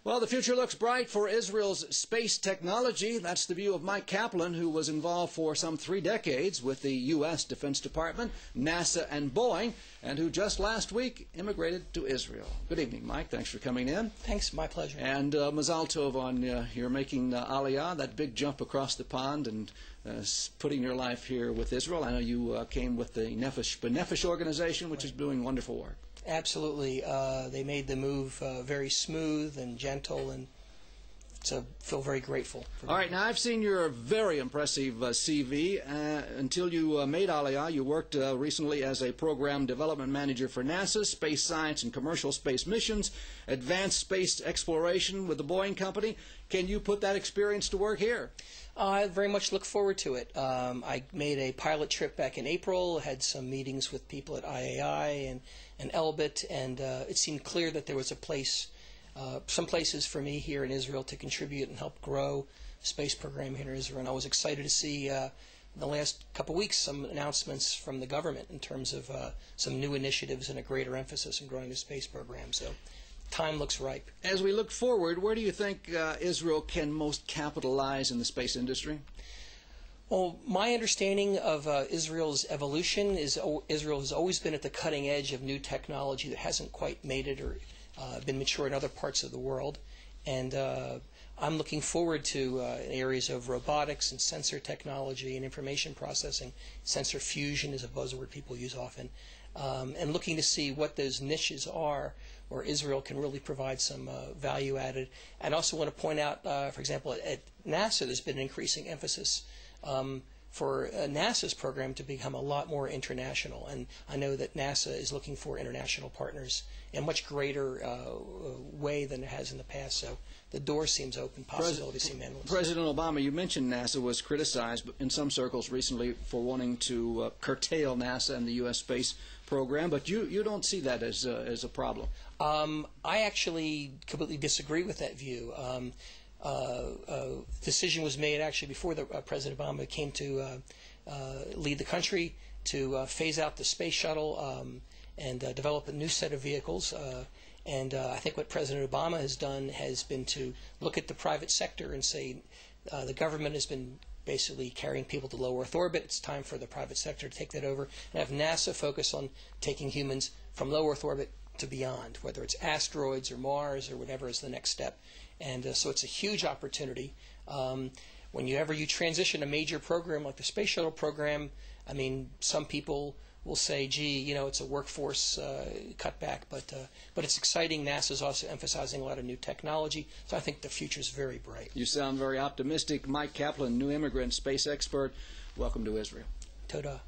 Well, the future looks bright for Israel's space technology. That's the view of Mike Kaplan, who was involved for some 3 decades with the U.S. Defense Department, NASA, and Boeing, and who just last week immigrated to Israel. Good evening, Mike. Thanks for coming in. Thanks. My pleasure. And Mazal Tov on your making Aliyah, that big jump across the pond and putting your life here with Israel. I know you came with the Nefesh B'Nefesh organization, which is doing wonderful work. Absolutely. They made the move very smooth and gentle, and so feel very grateful. All right, now I've seen your very impressive CV. Until you made Aliyah, you worked recently as a program development manager for NASA, space science and commercial space missions, advanced space exploration with the Boeing Company. Can you put that experience to work here? I very much look forward to it. I made a pilot trip back in April, had some meetings with people at IAI and Elbit, and it seemed clear that there was a place, some places for me here in Israel to contribute and help grow the space program here in Israel. And I was excited to see in the last couple of weeks some announcements from the government in terms of some new initiatives and a greater emphasis in growing the space program. So time looks ripe. As we look forward, where do you think Israel can most capitalize in the space industry? Well, my understanding of Israel's evolution is Israel has always been at the cutting edge of new technology that hasn't quite made it or been mature in other parts of the world. And I'm looking forward to areas of robotics and sensor technology and information processing. Sensor fusion is a buzzword people use often. And looking to see what those niches are where Israel can really provide some value added. And I also want to point out, for example, at NASA, there's been an increasing emphasis for NASA's program to become a lot more international. And I know that NASA is looking for international partners in a much greater way than it has in the past. So the door seems open, possibilities seem endless. President Obama, you mentioned NASA was criticized in some circles recently for wanting to curtail NASA and the U.S. space program, but you don't see that as a problem. I actually completely disagree with that view. Decision was made actually before President Obama came to lead the country to phase out the space shuttle and develop a new set of vehicles. And I think what President Obama has done has been to look at the private sector and say the government has been basically carrying people to low Earth orbit. It's time for the private sector to take that over and have NASA focus on taking humans from low Earth orbit to beyond, whether it's asteroids or Mars or whatever is the next step. And so it's a huge opportunity. Whenever you transition a major program like the space shuttle program, I mean, some people will say, gee, you know, it's a workforce cutback, but it's exciting. NASA's also emphasizing a lot of new technology, so I think the future is very bright. You sound very optimistic. Mike Kaplan, new immigrant, space expert. Welcome to Israel. Toda.